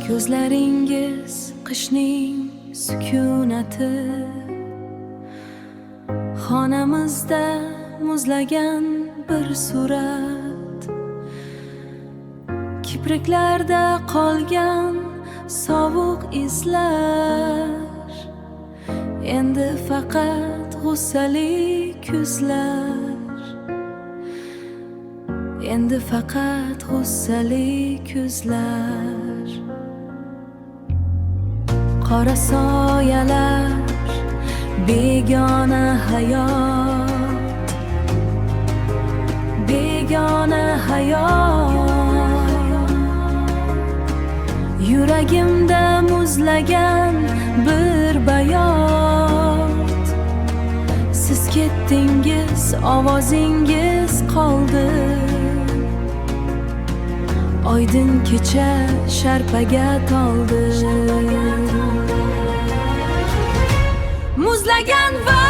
Ko'zlaringiz qishning sukunati, xonamizda muzlagan bir surat, kipriklarda qolgan sovuq izlar, endi faqat g'ussali ko'zlar, endi faqat g'ussali ko'zlar. Qora soyalar, begona hayot, begona hayot. Yuragimda muzlagan bir bayot. Siz ketdingiz, ovozingiz qoldi. Oydin kecha sharpaga toldi. Muzlagan va